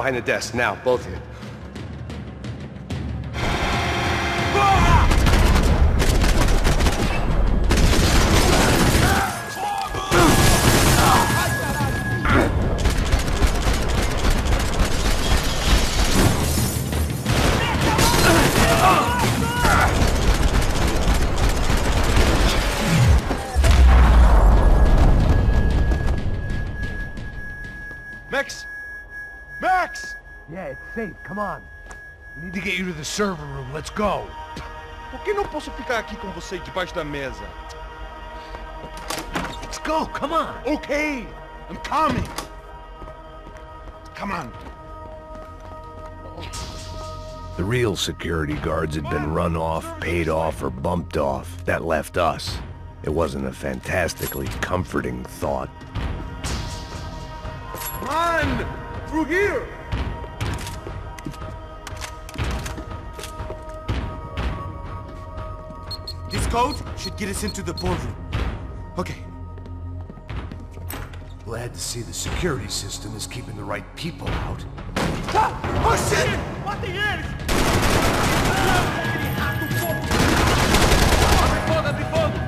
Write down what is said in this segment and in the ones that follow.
Behind the desk, now, both of you. Max! Max! Yeah, it's safe. Come on. We need to get you to the server room. Let's go. Por que não posso ficar aqui com você debaixo da mesa? Let's go. Come on. Okay, I'm coming. Come on. The real security guards had been run off, paid off, or bumped off. That left us. It wasn't a fantastically comforting thought. Come on! Through here! This code should get us into the boardroom. Okay. Glad to see the security system is keeping the right people out. Ah! Oh shit! Matem eles! Abre fogo!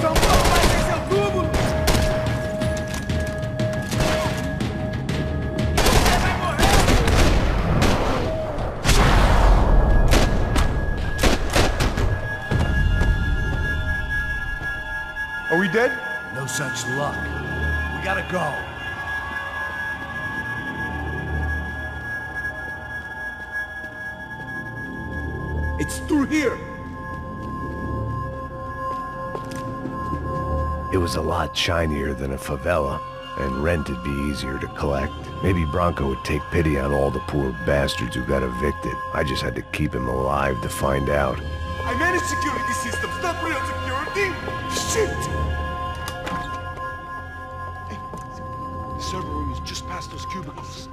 São Paulo vai ter seu túmulo! Você vai morrer! Are we dead? No such luck. We gotta go. It's through here! It was a lot shinier than a favela, and rent'd be easier to collect. Maybe Branco would take pity on all the poor bastards who got evicted. I just had to keep him alive to find out. I manage security systems, not real security! Shit! Hey, the server room is just past those cubicles.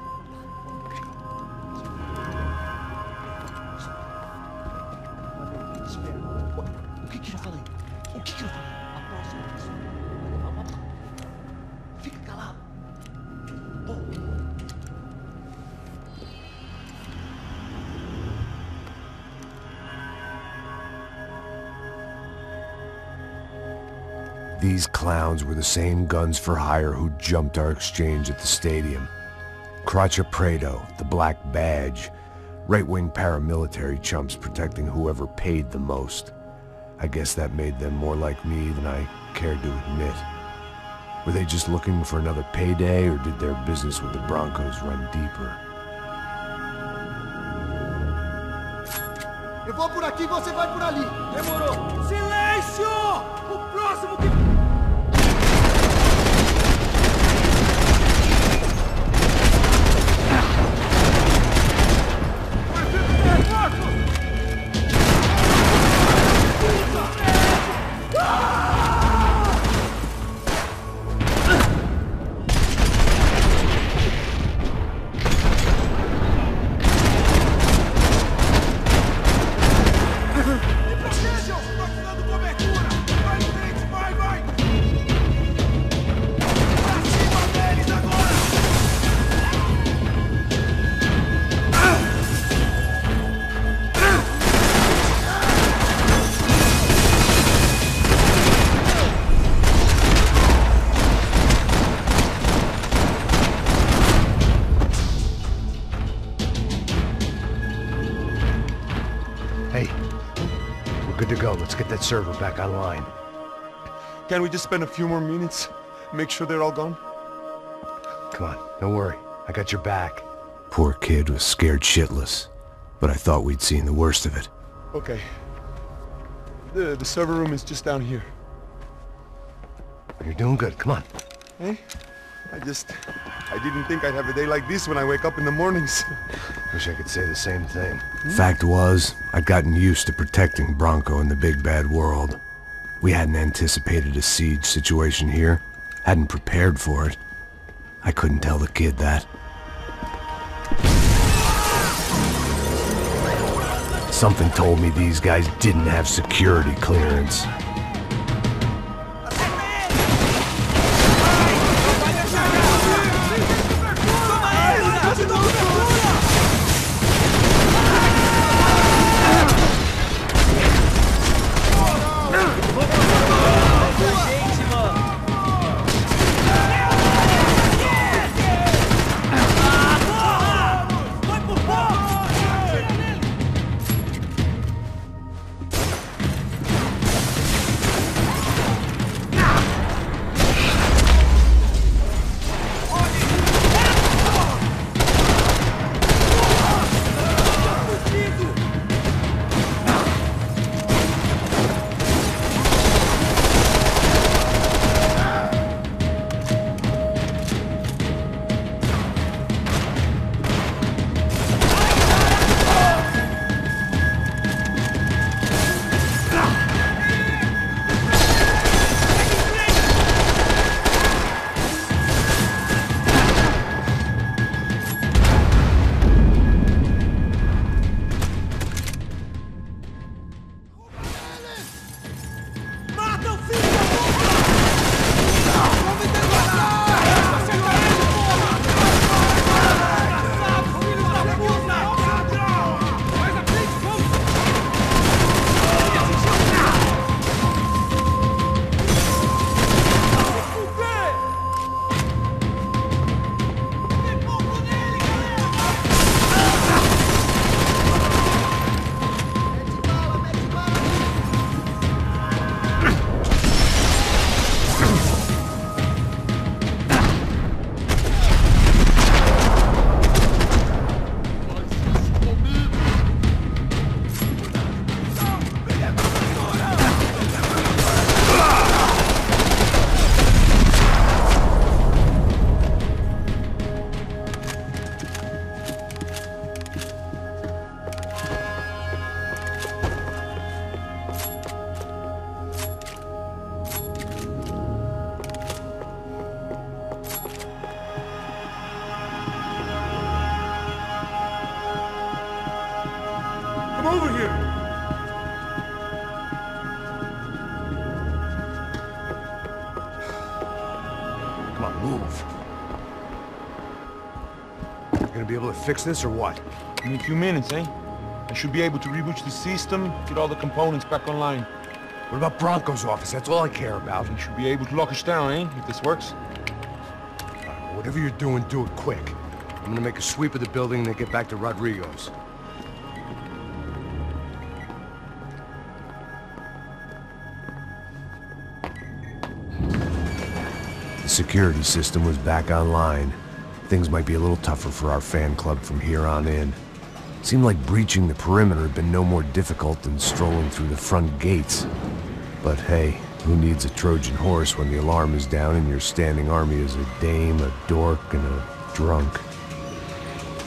O que eu falei? O que eu falei? A próxima pessoa. Fica calado. These clowns were the same guns for hire who jumped our exchange at the stadium. Crotcha Prado, the Black Badge, right-wing paramilitary chumps protecting whoever paid the most. I guess that made them more like me than I cared to admit. Were they just looking for another payday, or did their business with the Broncos run deeper? Eu vou por aqui, você vai por ali. Demorou. Silêncio! O próximo que... Good to go. Let's get that server back online. Can't we just spend a few more minutes? Make sure they're all gone? Come on, don't worry. I got your back. Poor kid was scared shitless, but I thought we'd seen the worst of it. Okay. The server room is just down here. You're doing good. Come on. Hey? I didn't think I'd have a day like this when I wake up in the mornings. Wish I could say the same thing. Fact was, I'd gotten used to protecting Bronco in the big bad world. We hadn't anticipated a siege situation here, hadn't prepared for it. I couldn't tell the kid that. Something told me these guys didn't have security clearance. Come on, move. You gonna be able to fix this or what? In a few minutes, eh? I should be able to reboot the system, get all the components back online. What about Bronco's office? That's all I care about. You should be able to lock us down, eh? If this works. Whatever you're doing, do it quick. I'm gonna make a sweep of the building and then get back to Rodrigo's. The security system was back online. Things might be a little tougher for our fan club from here on in. Seemed like breaching the perimeter had been no more difficult than strolling through the front gates. But hey, who needs a Trojan horse when the alarm is down and your standing army is a dame, a dork, and a drunk?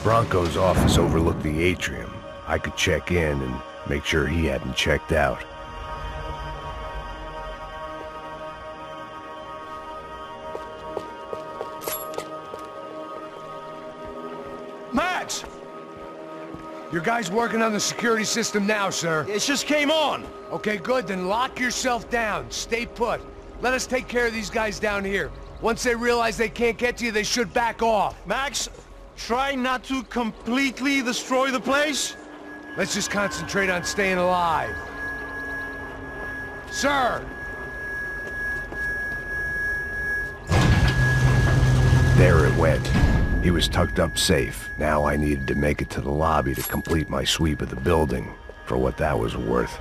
Bronco's office overlooked the atrium. I could check in and make sure he hadn't checked out. Max! Your guys working on the security system now, sir. It just came on! Okay, good, then lock yourself down. Stay put. Let us take care of these guys down here. Once they realize they can't get to you, they should back off. Max, try not to completely destroy the place. Let's just concentrate on staying alive. Sir! There it went. He was tucked up safe. Now I needed to make it to the lobby to complete my sweep of the building, for what that was worth.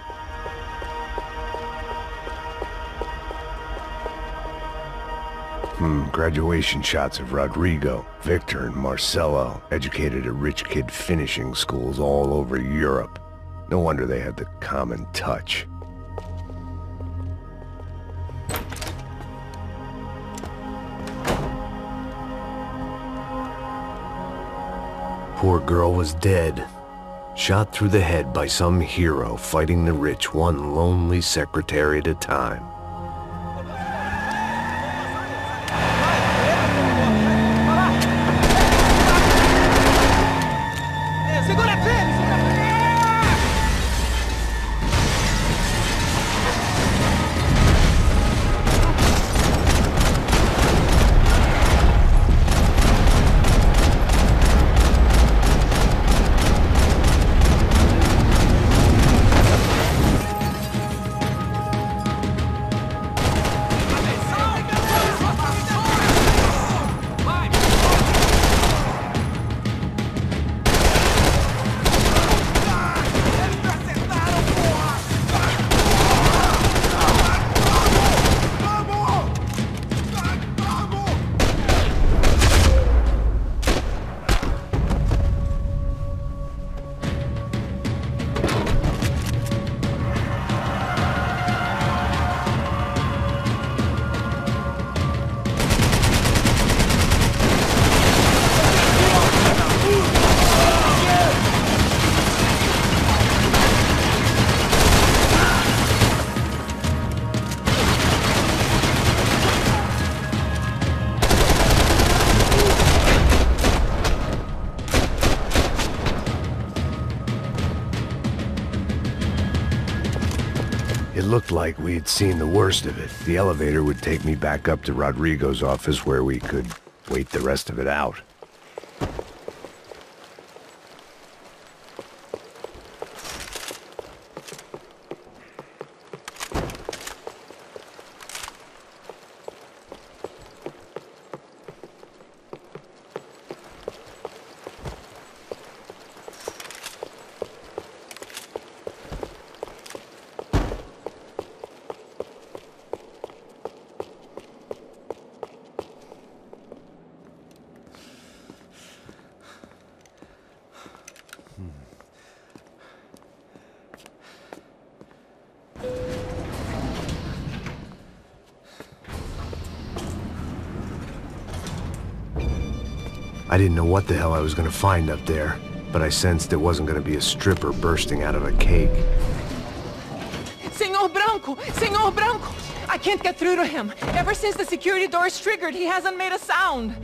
Graduation shots of Rodrigo, Victor, and Marcelo, educated at rich kid finishing schools all over Europe. No wonder they had the common touch. Poor girl was dead. Shot through the head by some hero fighting the rich one lonely secretary at a time. It looked like we had seen the worst of it. The elevator would take me back up to Rodrigo's office where we could wait the rest of it out. I didn't know what the hell I was gonna find up there, but I sensed it wasn't gonna be a stripper bursting out of a cake. Senor Branco! I can't get through to him. Ever since the security door is triggered, he hasn't made a sound.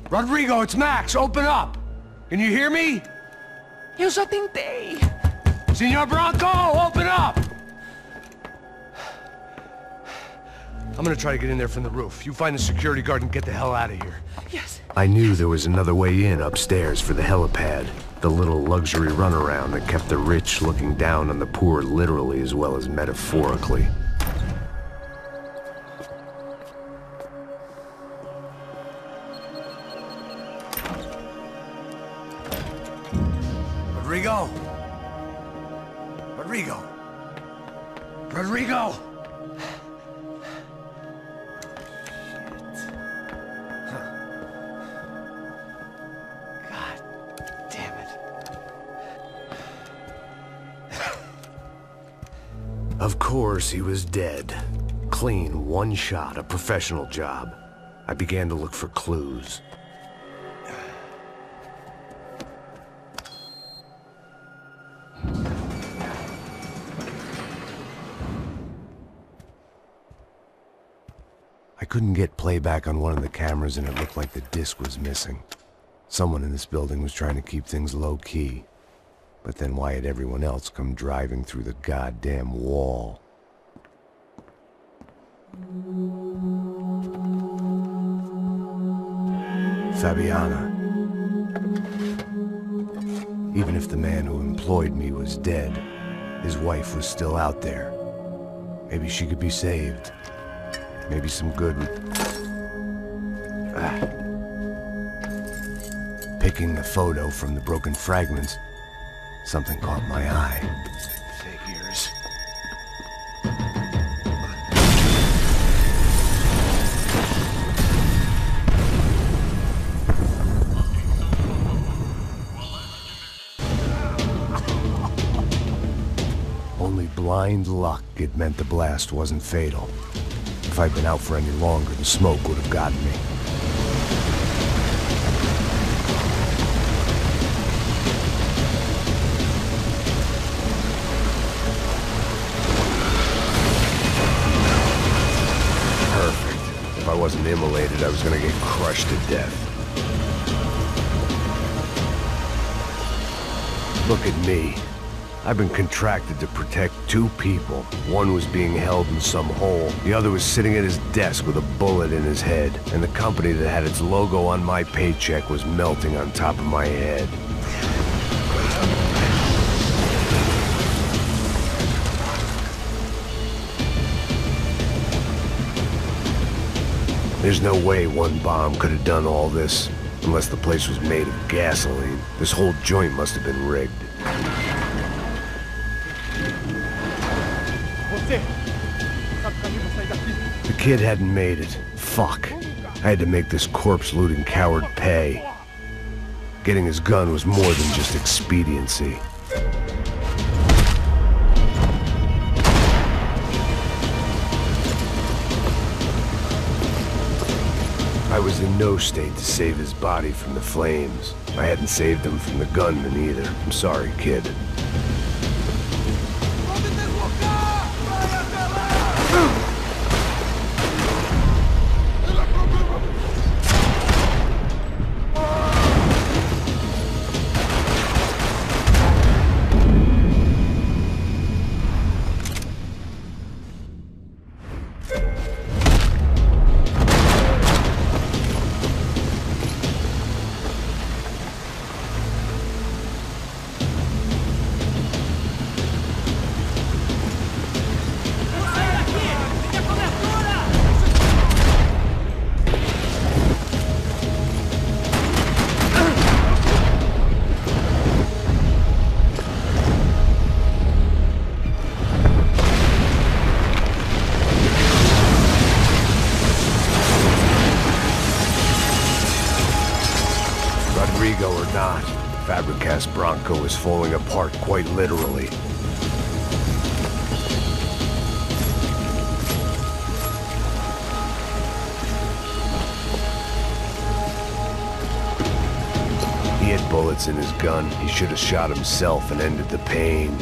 Rodrigo, it's Max! Open up! Can you hear me? Eu já tentei. Senor Branco, open up! I'm gonna try to get in there from the roof. You find the security guard and get the hell out of here. Yes. I knew there was another way in upstairs for the helipad. The little luxury runaround that kept the rich looking down on the poor literally as well as metaphorically. Rodrigo! Rodrigo! Rodrigo! Of course, he was dead. Clean, one shot, a professional job. I began to look for clues. I couldn't get playback on one of the cameras and it looked like the disc was missing. Someone in this building was trying to keep things low-key. But then why had everyone else come driving through the goddamn wall? Fabiana. Even if the man who employed me was dead, his wife was still out there. Maybe she could be saved. Maybe some good would... Picking the photo from the broken fragments, something caught my eye. Figures. Only blind luck it meant the blast wasn't fatal. If I'd been out for any longer, the smoke would have gotten me. If I wasn't immolated, I was gonna get crushed to death. Look at me. I've been contracted to protect two people. One was being held in some hole. The other was sitting at his desk with a bullet in his head. And the company that had its logo on my paycheck was melting on top of my head. There's no way one bomb could have done all this, unless the place was made of gasoline. This whole joint must have been rigged. The kid hadn't made it. Fuck. I had to make this corpse-looting coward pay. Getting his gun was more than just expediency. I was in no state to save his body from the flames. I hadn't saved him from the gunman either. I'm sorry, kid. Rodrigo or not, Branco is falling apart quite literally. He had bullets in his gun. He should have shot himself and ended the pain.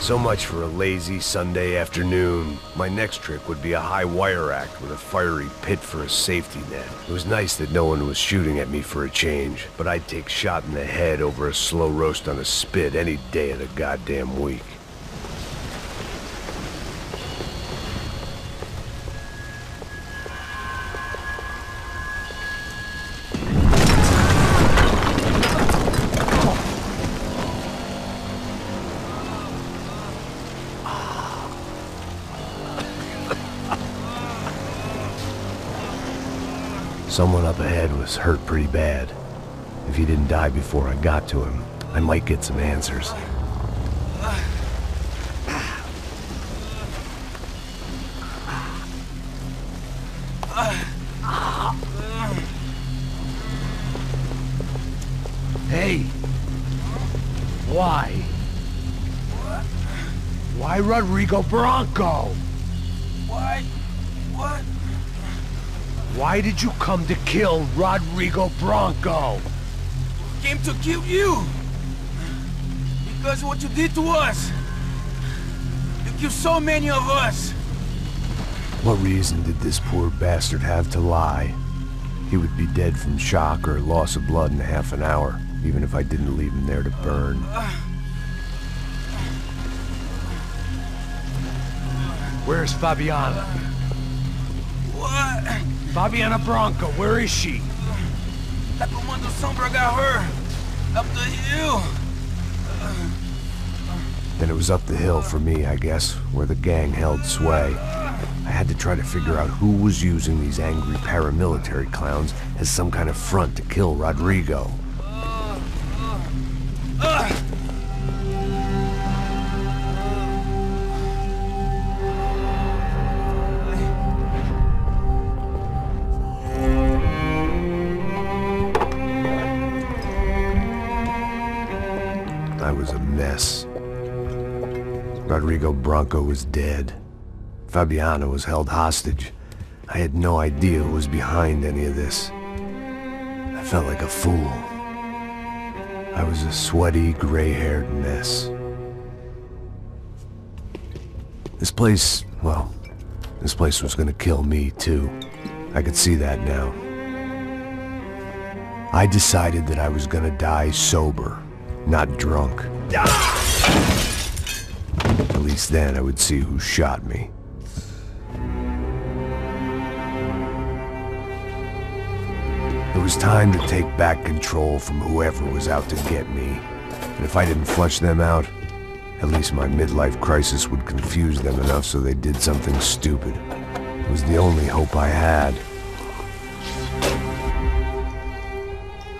So much for a lazy Sunday afternoon. My next trick would be a high wire act with a fiery pit for a safety net. It was nice that no one was shooting at me for a change, but I'd take shot in the head over a slow roast on a spit any day of the goddamn week. Someone up ahead was hurt pretty bad. If he didn't die before I got to him, I might get some answers. Hey! Why? Why Rodrigo Branco? Why? What? Why did you come to kill Rodrigo Branco? Came to kill you! Because what you did to us! You killed so many of us! What reason did this poor bastard have to lie? He would be dead from shock or loss of blood in half an hour, even if I didn't leave him there to burn. Where's Fabiana? What? Fabiana Branco, where is she? La Comando Sombra got her! Up the hill! Then it was up the hill for me, I guess, where the gang held sway. I had to try to figure out who was using these angry paramilitary clowns as some kind of front to kill Rodrigo. I was a mess. Rodrigo Branco was dead. Fabiana was held hostage. I had no idea who was behind any of this. I felt like a fool. I was a sweaty, gray-haired mess. This place, well, this place was gonna kill me too. I could see that now. I decided that I was gonna die sober, not drunk. At least then I would see who shot me. It was time to take back control from whoever was out to get me. And if I didn't flush them out, at least my midlife crisis would confuse them enough so they did something stupid. It was the only hope I had.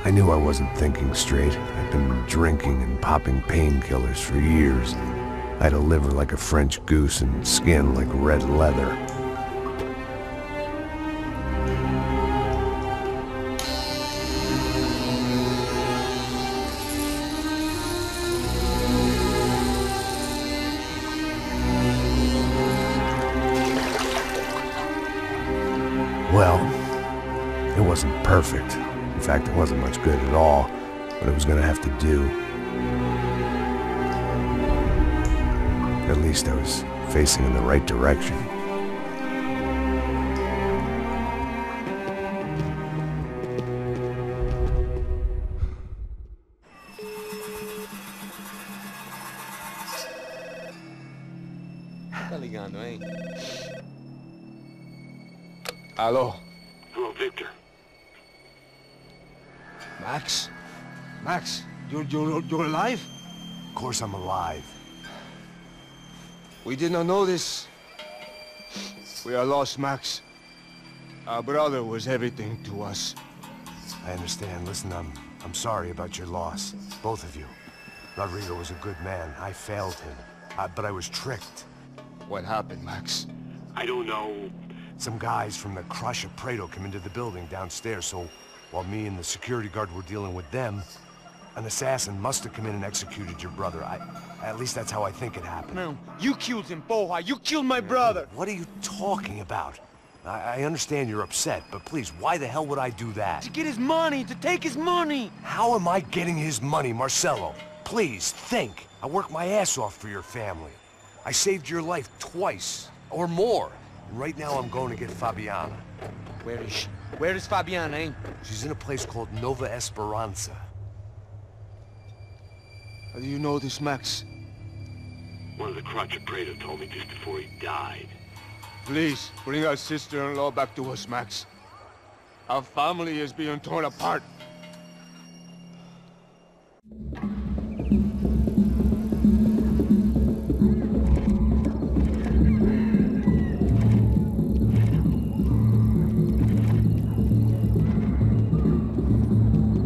I knew I wasn't thinking straight. I'd been drinking and popping painkillers for years. I had a liver like a French goose and skin like red leather. Well, it wasn't perfect. In fact, it wasn't much good at all, but it was gonna have to do. At least I was facing in the right direction. Tá ligando, hein? Alô? Hello, Victor. Max? Max, you're alive? Of course I'm alive. We did not know this. We are lost, Max. Our brother was everything to us. I understand. Listen, I'm sorry about your loss. Both of you. Rodrigo was a good man. I failed him. But I was tricked. What happened, Max? I don't know. Some guys from the Crusher Prado came into the building downstairs, so while me and the security guard were dealing with them, an assassin must have come in and executed your brother. At least that's how I think it happened. No, you killed him, Porra. You killed my brother. What are you talking about? I understand you're upset, but please, why the hell would I do that? To get his money, to take his money. How am I getting his money, Marcelo? Please, think. I worked my ass off for your family. I saved your life twice, or more. Right now I'm going to get Fabiana. Where is she? Where is Fabiana, eh? She's in a place called Nova Esperanza. How do you know this, Max? One of the Crotcha Prado told me just before he died. Please, bring our sister-in-law back to us, Max. Our family is being torn apart.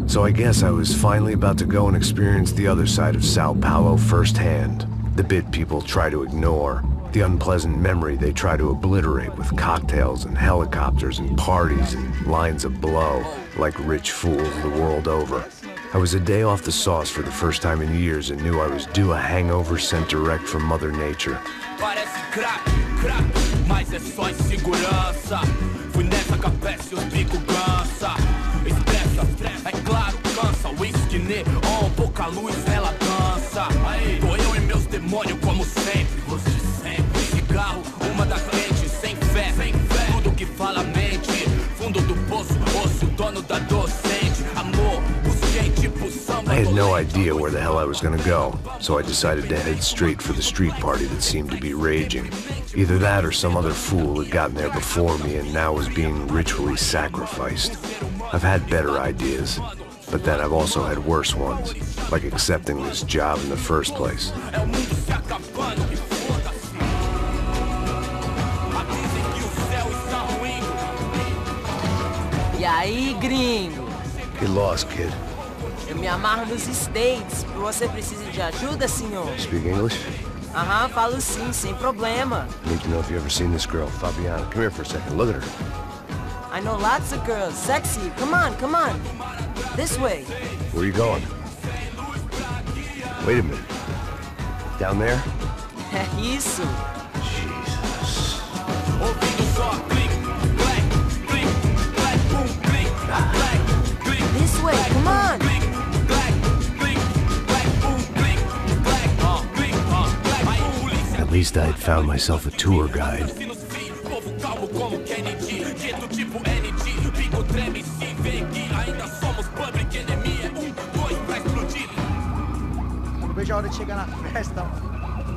So I guess I was finally about to go and experience the other side of Sao Paulo firsthand. The bit people try to ignore. The unpleasant memory they try to obliterate with cocktails and helicopters and parties and lines of blow, like rich fools the world over. I was a day off the sauce for the first time in years and knew I was due a hangover sent direct from Mother Nature. Parece crack, crack, mas é só insegurança. Fui nessa capécia, os bico cansa. Estressa, é claro, cansa. Whisky neon, pouca luz, ela dança. Tô eu e meus demônios como sempre. Você sempre. Cigarro, uma da frente, sem fé. Tudo que fala mente. Fundo do poço, osso, dono da docente. Amor, busquei tipo samba. I had no idea where the hell I was gonna go, so I decided to head straight for the street party that seemed to be raging. Either that or some other fool had gotten there before me and now was being ritually sacrificed. I've had better ideas, but then I've also had worse ones, like accepting this job in the first place. E aí, gringo? Get lost, kid. Eu me amarro nos States. Você precisa de ajuda, senhor? Speak English? Aham, falo sim, sem problema. Need to know if you ever seen this girl, Fabiana. Come here for a second. Look at her. I know lots of girls. Sexy. Come on, come on. This way. Where are you going? Wait a minute. Down there? É isso. Jesus. This way, come on. At least I had found myself a tour guide.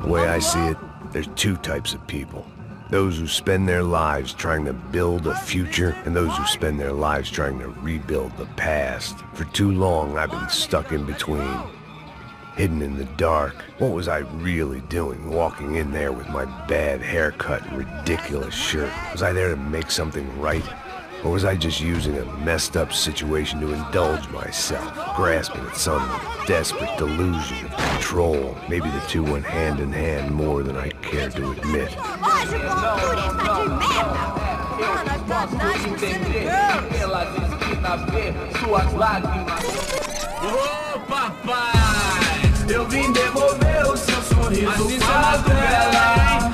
The way I see it, there's two types of people. Those who spend their lives trying to build a future, and those who spend their lives trying to rebuild the past. For too long, I've been stuck in between. Hidden in the dark. What was I really doing, walking in there with my bad haircut and ridiculous shirt? Was I there to make something right? Or was I just using a messed up situation to indulge myself, grasping at some desperate delusion of control? Maybe the two went hand in hand more than I cared to admit. Ô papai, eu vim devolver o seu sorriso favela.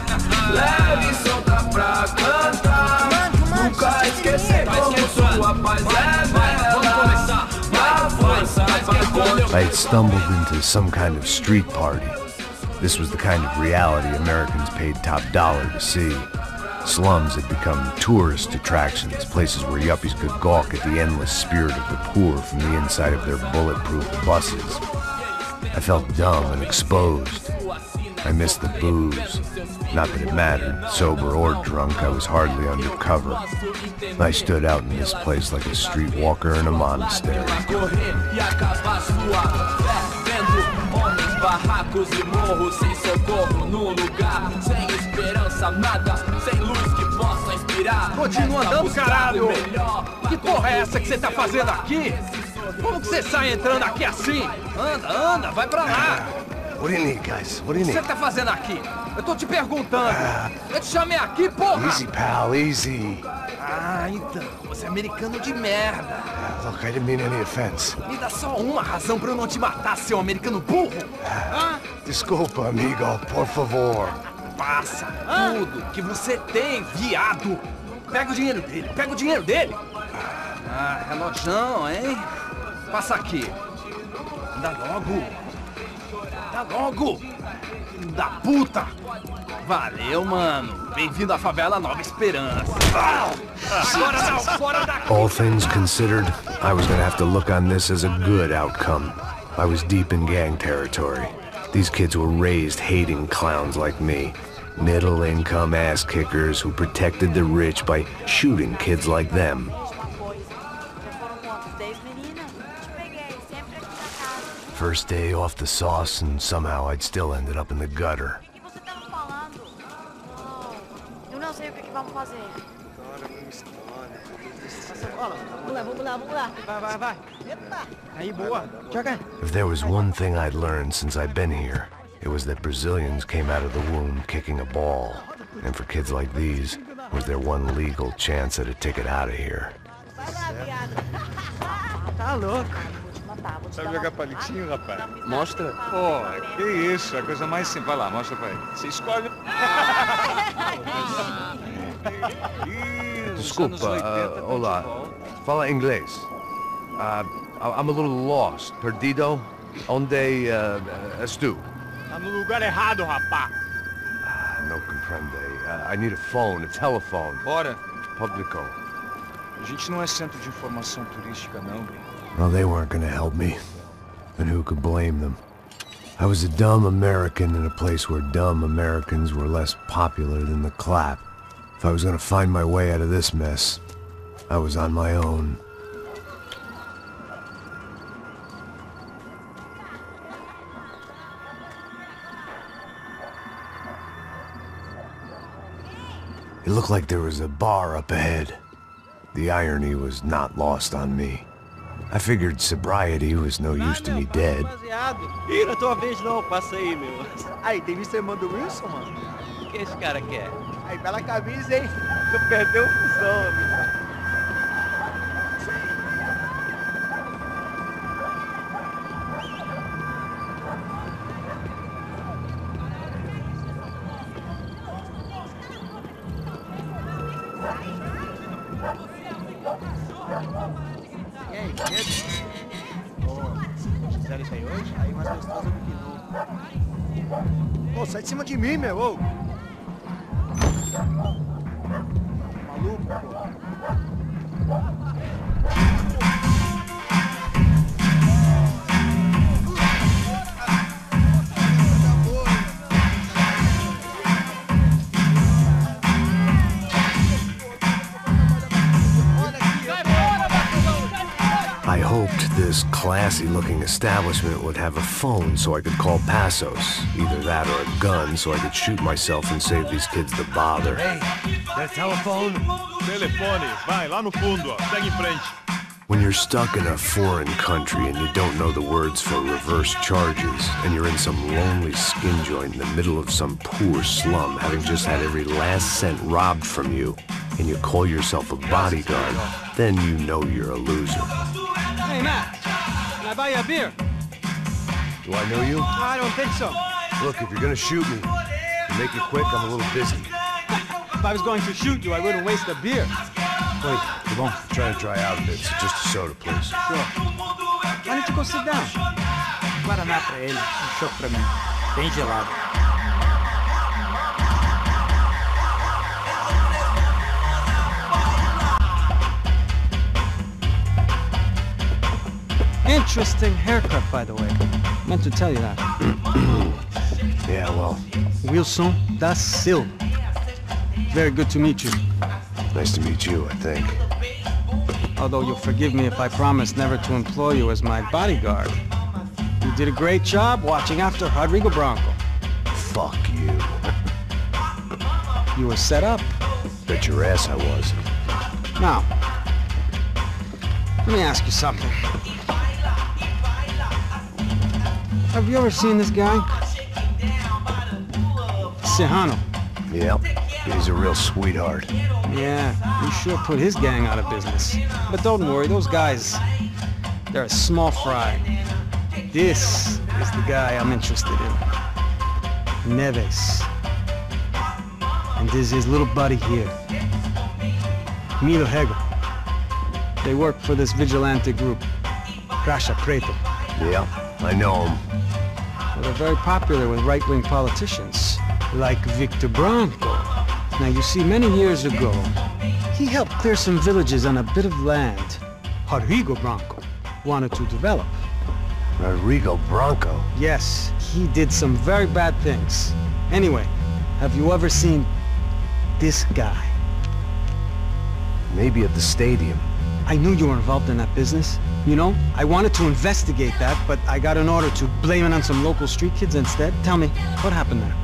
Leve e solta pra cantar. Nunca esquecer como sua paz é bela. Na força, I had stumbled into some kind of street party. This was the kind of reality Americans paid top dollar to see. Slums had become tourist attractions, places where yuppies could gawk at the endless spirit of the poor from the inside of their bulletproof buses. I felt dumb and exposed. I missed the booze. Not that it mattered, sober or drunk, I was hardly undercover. I stood out in this place like a streetwalker in a monastery. Barracos e morros sem socorro no lugar, sem esperança, nada, sem luz que possa inspirar. Continua andando, caralho! Que porra é essa que você tá fazendo aqui? Como que você sai entrando aqui assim? Anda, anda, vai pra lá! What do you need, guys? What do you O que need? você tá fazendo aqui? Eu tô te perguntando. Eu te chamei aqui, porra! Easy, pal, easy. Ah, então, você é americano de merda. Look, I didn't mean any offense. Me dá só uma razão pra eu não te matar, seu americano burro. Desculpa, amigo, por favor. Passa tudo que você tem, viado. Pega o dinheiro dele, pega o dinheiro dele. Ah, relojão, hein? Passa aqui. Anda logo. Dá Fala logo! Filho da puta! Valeu, mano. Bem-vindo à favela Nova Esperança. Agora não, fora daqui! All things considered, I was gonna have to look on this as a good outcome. I was deep in gang territory. These kids were raised hating clowns like me. Middle-income ass-kickers who protected the rich by shooting kids like them. First day off the sauce, and somehow I'd still ended up in the gutter. If there was one thing I'd learned since I'd been here, it was that Brazilians came out of the womb kicking a ball. And for kids like these, was their one legal chance at a ticket out of here. Tá louco. Sabe jogar palitinho, rapaz? Mostra. Pô, que isso, a coisa mais simples. Vai lá, mostra pra ele. Você escolhe... Desculpa, olá. Fala inglês. I'm a little lost. Perdido? Onde estou? Tá no lugar errado, rapaz. No comprende. I need a phone, a telephone. Bora. Publico. A gente não é centro de informação turística, não. Well, they weren't gonna help me. And who could blame them? I was a dumb American in a place where dumb Americans were less popular than the clap. If I was gonna find my way out of this mess, I was on my own. It looked like there was a bar up ahead. The irony was not lost on me. I figured sobriety was no use to me dead. Ih, não é tua vez não, passa aí, meu. Aí, tem visto a irmã do Wilson, mano? O que esse cara quer? Aí, bela camisa, hein? Tu perdeu o fusão, amigo. Ô, sai de cima de mim, meu! Ô. Maluco, pô. I hoped this classy-looking establishment would have a phone so I could call Passos. Either that or a gun so I could shoot myself and save these kids the bother. Hey, got a telephone? Telefone, vai, lá no fundo, ó. Segue em frente. When you're stuck in a foreign country and you don't know the words for reverse charges, and you're in some lonely skin joint in the middle of some poor slum, having just had every last cent robbed from you, and you call yourself a bodyguard, then you know you're a loser. Hey, Matt, can I buy you a beer? Do I know you? I don't think so. Look, if you're gonna shoot me, to make it quick, I'm a little busy. If I was going to shoot you, I wouldn't waste a beer. Wait, come on. I'm trying to dry out a bit, so just a soda, please. Sure. Why don't you go sit down? Guaraná pra ele, chopp pra mim. Bem gelado. Interesting haircut, by the way. Meant to tell you that. Yeah, well. Wilson da Silva. Very good to meet you. Nice to meet you, I think. Although you'll forgive me if I promise never to employ you as my bodyguard. You did a great job watching after Rodrigo Branco. Fuck you. You were set up. Bet your ass I was. Now, let me ask you something. Have you ever seen this guy? Serrano. Yep, he's a real sweetheart. Yeah, he sure put his gang out of business. But don't worry, those guys, they're a small fry. This is the guy I'm interested in. Neves. And this is his little buddy here. Milo Hegel. They work for this vigilante group, Caixa Preto. Yeah, I know him. Well, they're very popular with right-wing politicians, like Victor Branco. Now, you see, many years ago, he helped clear some villages on a bit of land Rodrigo Branco wanted to develop. Rodrigo Branco? Yes, he did some very bad things. Anyway, have you ever seen this guy? Maybe at the stadium. I knew you were involved in that business. You know, I wanted to investigate that, but I got an order to blame it on some local street kids instead. Tell me, what happened there?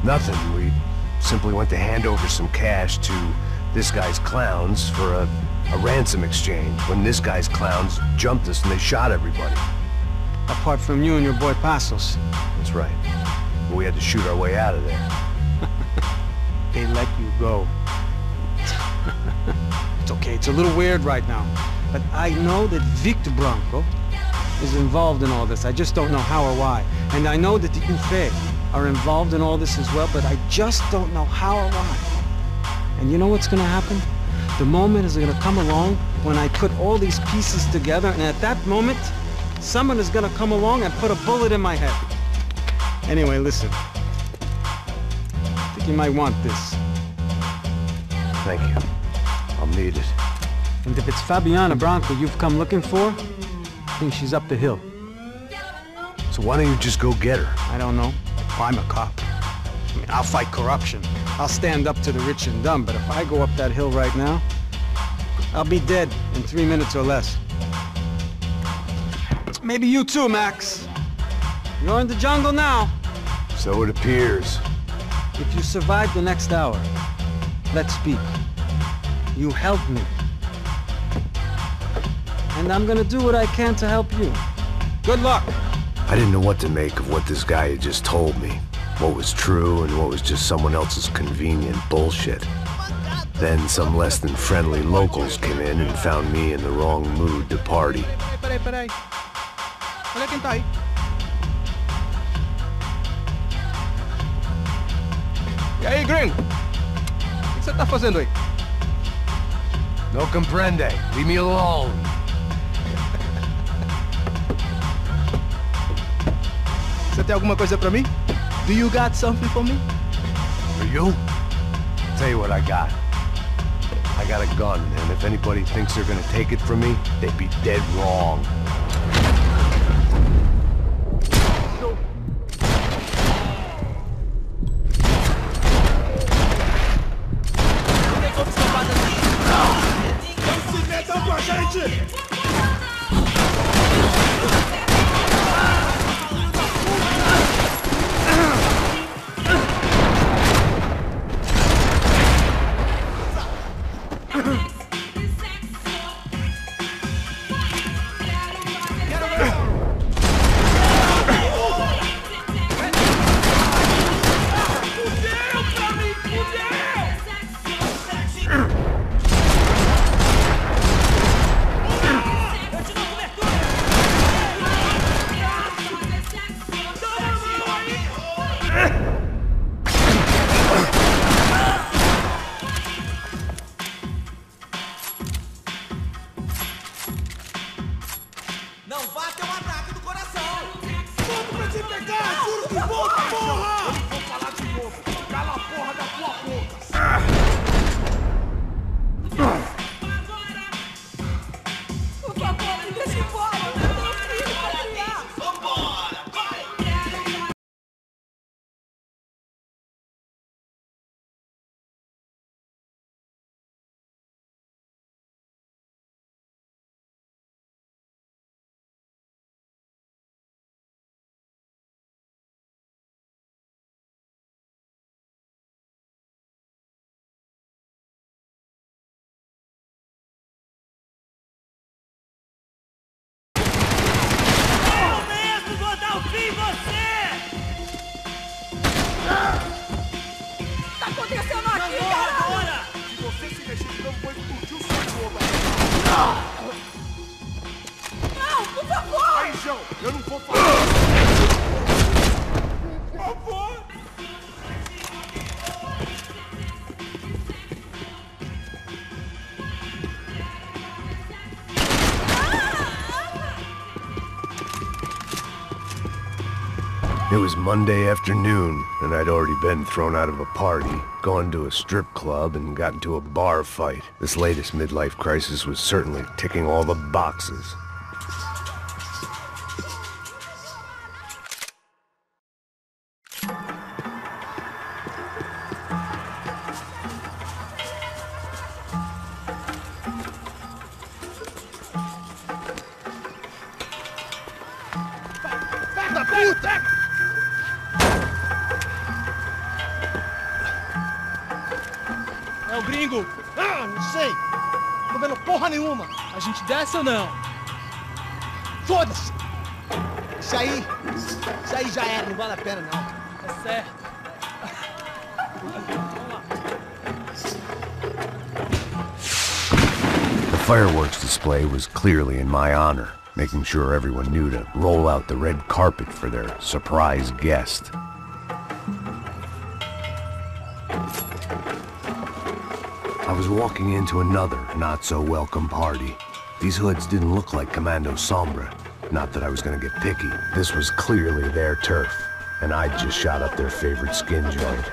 Nothing. We simply went to hand over some cash to this guy's clowns for a ransom exchange when this guy's clowns jumped us and they shot everybody. Apart from you and your boy Passos. That's right. But we had to shoot our way out of there. They let you go. It's okay, it's a little weird right now. But I know that Victor Branco is involved in all this. I just don't know how or why. And I know that the Ufe are involved in all this as well, but I just don't know how or why. And you know what's gonna happen? The moment is gonna come along when I put all these pieces together, and at that moment, someone is gonna come along and put a bullet in my head. Anyway, listen. I think you might want this. Thank you. I'll need it. And if it's Fabiana Branco you've come looking for, I think she's up the hill. So why don't you just go get her? I don't know. Well, I'm a cop. I mean, I'll fight corruption. I'll stand up to the rich and dumb, but if I go up that hill right now, I'll be dead in 3 minutes or less. Maybe you too, Max. You're in the jungle now. So it appears. If you survive the next hour, let's speak. You help me. And I'm gonna do what I can to help you. Good luck! I didn't know what to make of what this guy had just told me. What was true and what was just someone else's convenient bullshit. Then some less than friendly locals came in and found me in the wrong mood to party. Peraí. Olha quem tá aí. E aí, gringo? O que você tá fazendo aí? No comprende. Leave me alone. Você tem alguma coisa pra mim? Do you got something for me? For you? Tell you what I got. I got a gun, and if anybody thinks they're gonna take it from me, they'd be dead wrong. It was Monday afternoon, and I'd already been thrown out of a party, gone to a strip club, and got into a bar fight. This latest midlife crisis was certainly ticking all the boxes. É o gringo! Ah, não sei! Tô vendo porra nenhuma! A gente desce ou não? Foda-se! Isso aí já era, não vale a pena não. É certo. The fireworks display was clearly in my honor, making sure everyone knew to roll out the red carpet for their surprise guest. I was walking into another not-so-welcome party. These hoods didn't look like Commando Sombra. Not that I was gonna get picky. This was clearly their turf, and I'd just shot up their favorite skin joint.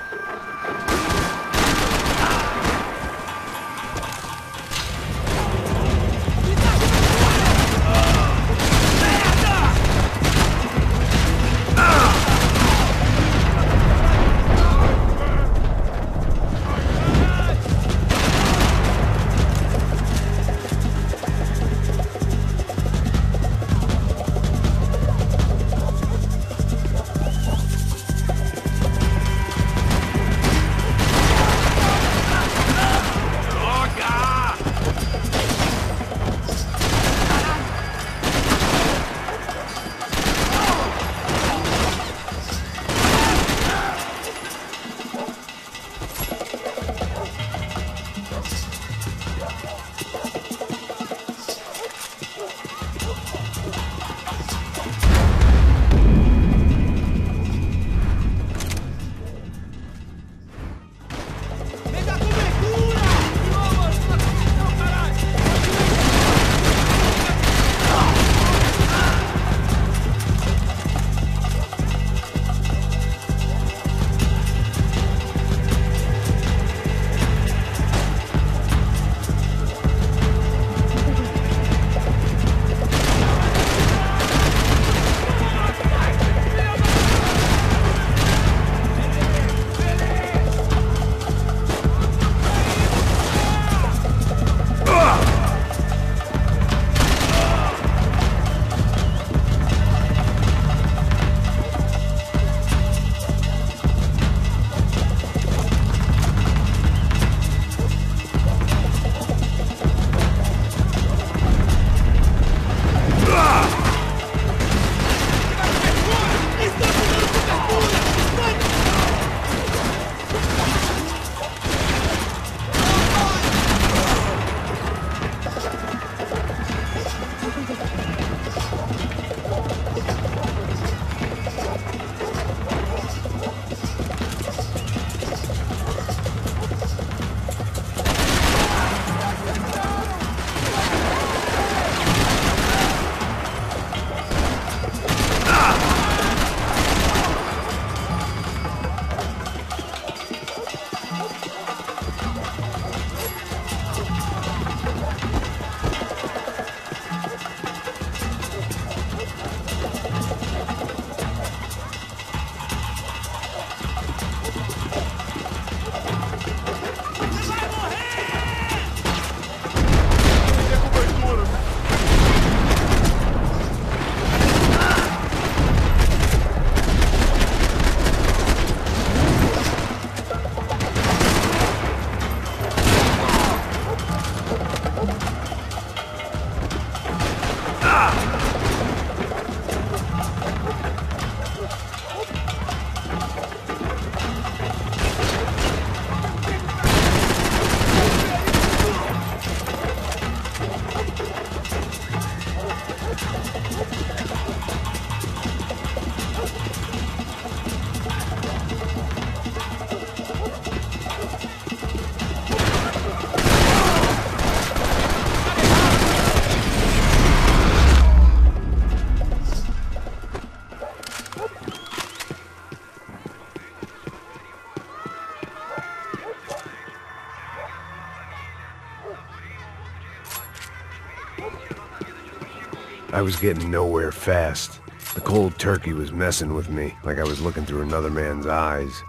I was getting nowhere fast. The cold turkey was messing with me, like I was looking through another man's eyes.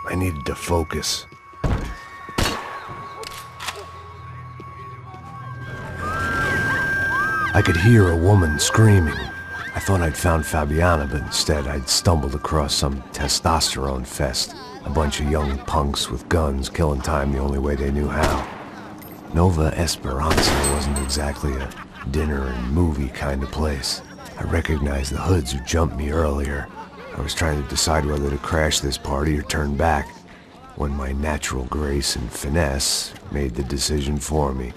I needed to focus. I could hear a woman screaming. I thought I'd found Fabiana, but instead I'd stumbled across some testosterone fest. A bunch of young punks with guns killing time the only way they knew how. Nova Esperanza wasn't exactly a dinner and movie kind of place. I recognized the hoods who jumped me earlier. I was trying to decide whether to crash this party or turn back, when my natural grace and finesse made the decision for me.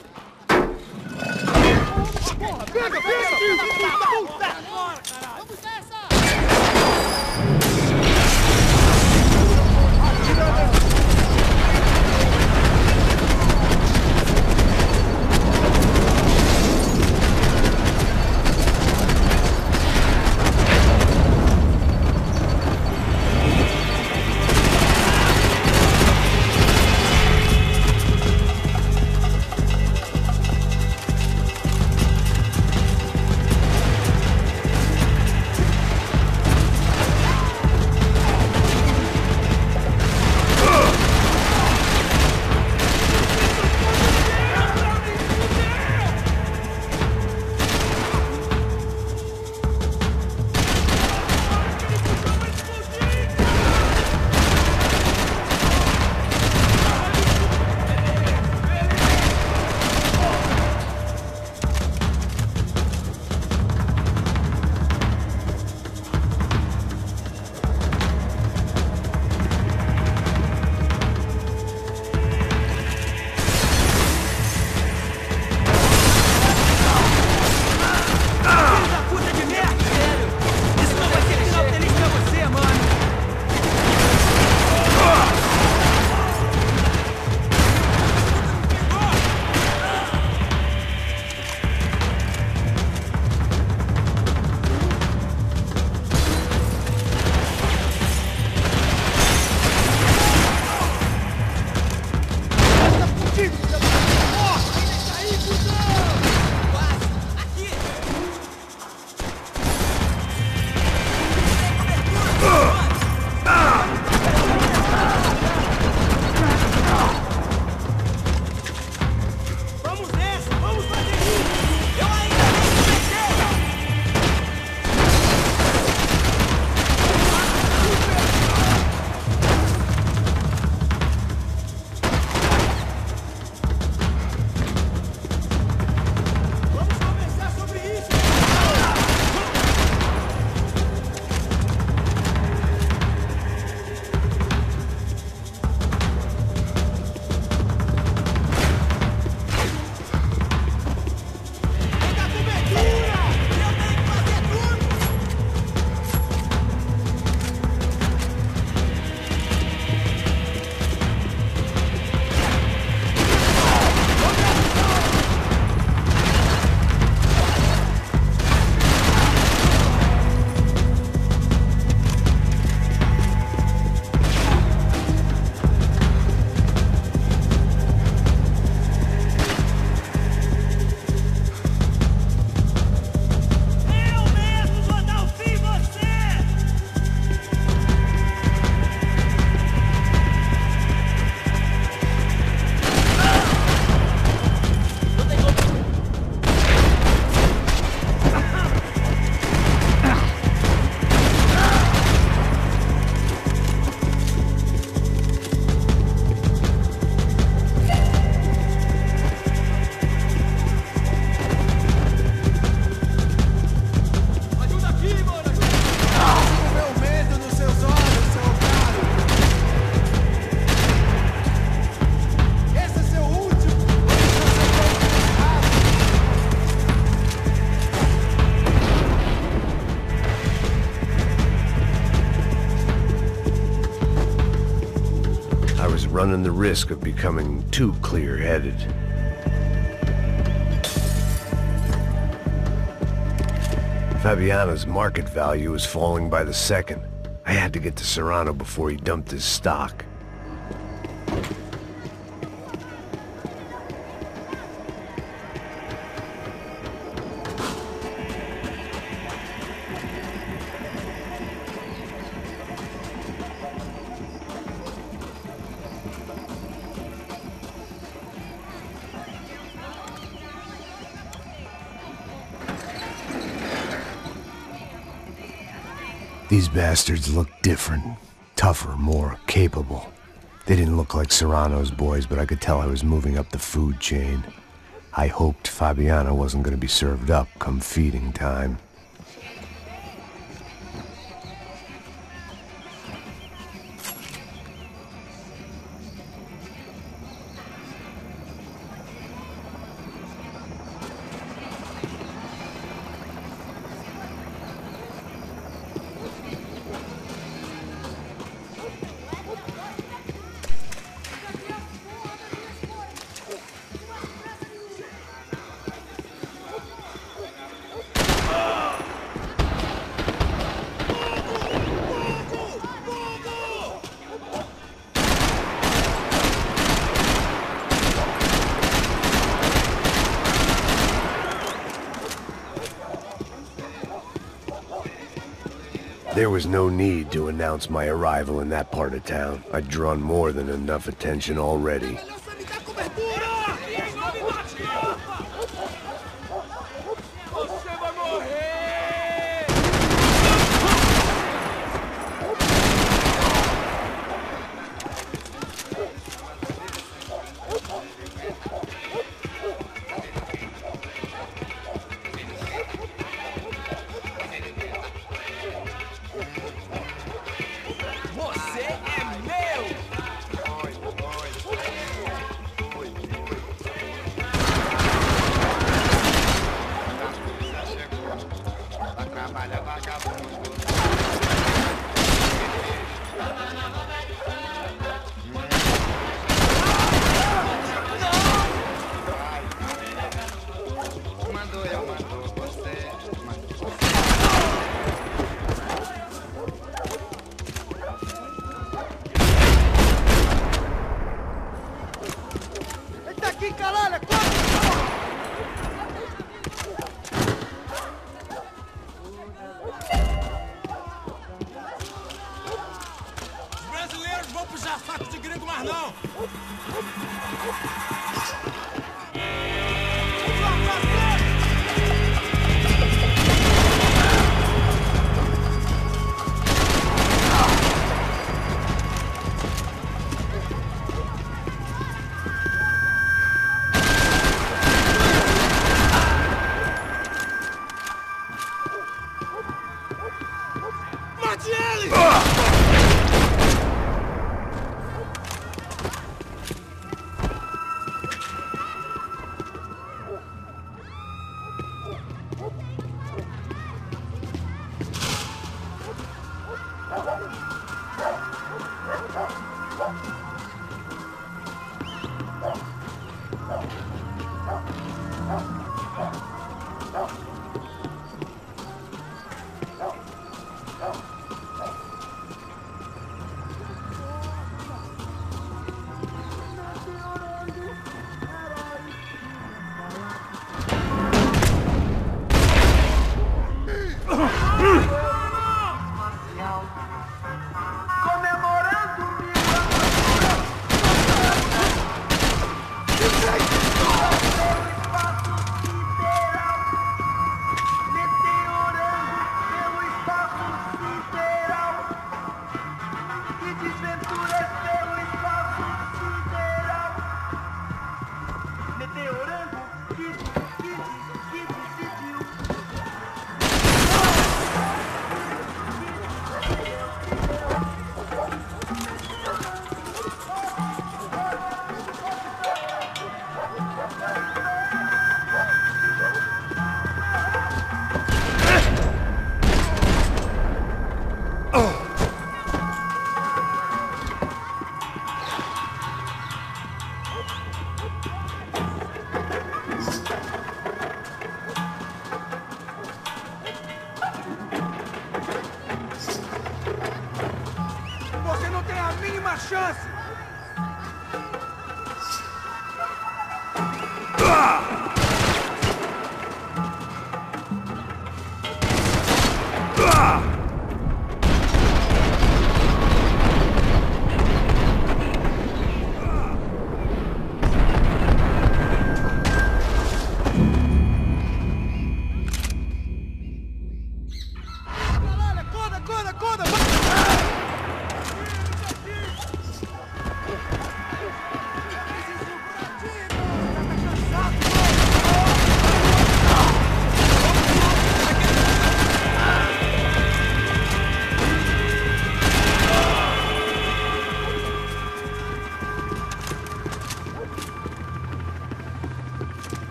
running the risk of becoming too clear-headed. Fabiana's market value is falling by the second. I had to get to Serrano before he dumped his stock. These bastards looked different, tougher, more capable. They didn't look like Serrano's boys, but I could tell I was moving up the food chain. I hoped Fabiana wasn't going to be served up come feeding time. There was no need to announce my arrival in that part of town. I'd drawn more than enough attention already.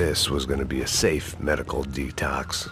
this was gonna be a safe medical detox.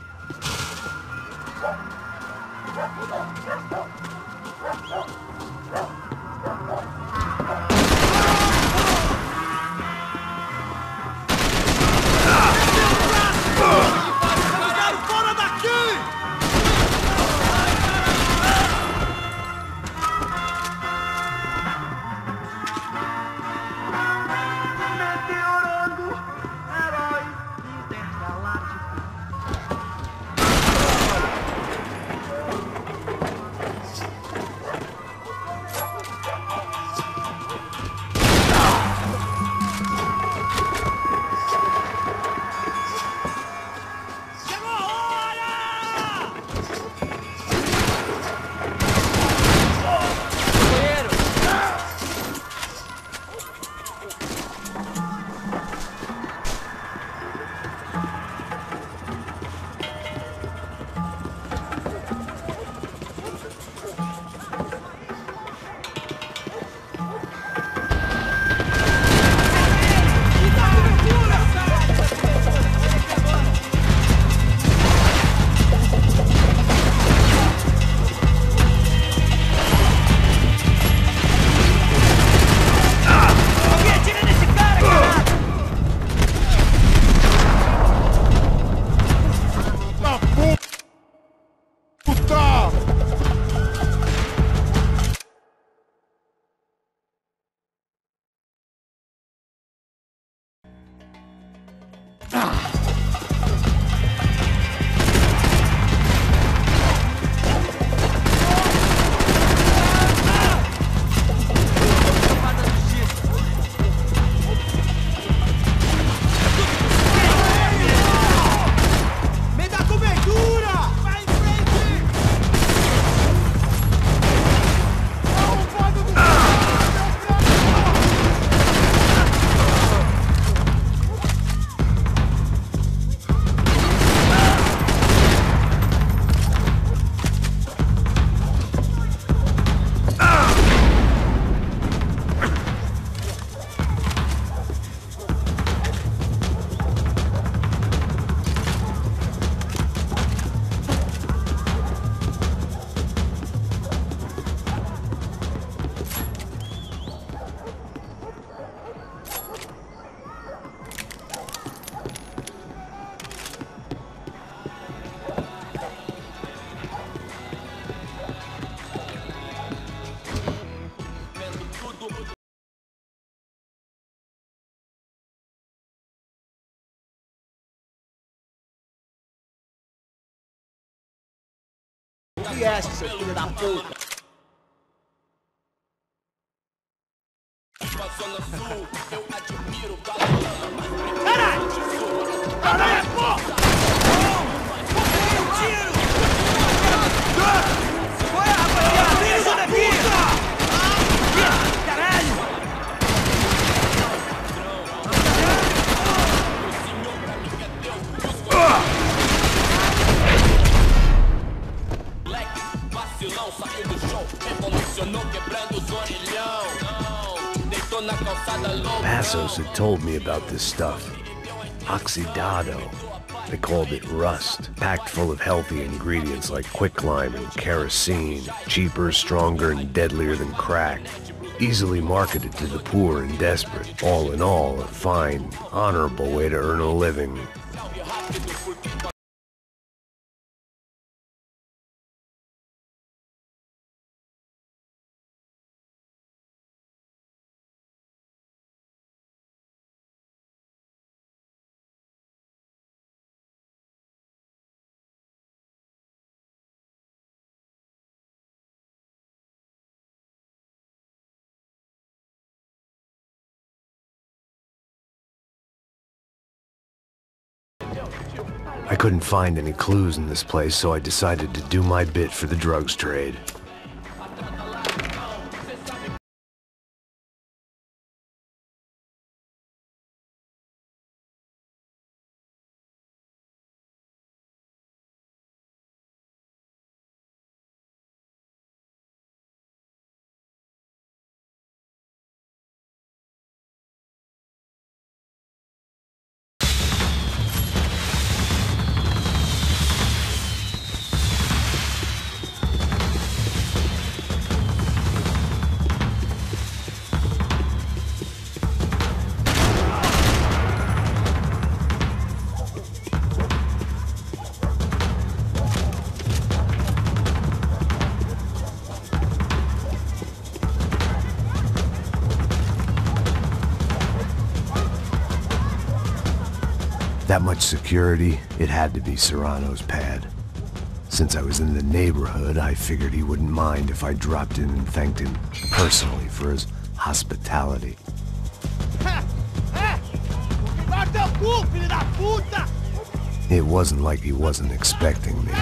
Que é essa, seu filho da puta? Caralho! Caralho, porra! Tiro! Foi, rapaziada! Filho da puta! Caralho! Passos had told me about this stuff. Oxidado. They called it rust, packed full of healthy ingredients like quicklime and kerosene, cheaper, stronger, and deadlier than crack. Easily marketed to the poor and desperate. All in all, a fine, honorable way to earn a living. I couldn't find any clues in this place, so I decided to do my bit for the drugs trade. that much security, it had to be Serrano's pad. Since I was in the neighborhood, I figured he wouldn't mind if I dropped in and thanked him personally for his hospitality. It wasn't like he wasn't expecting me.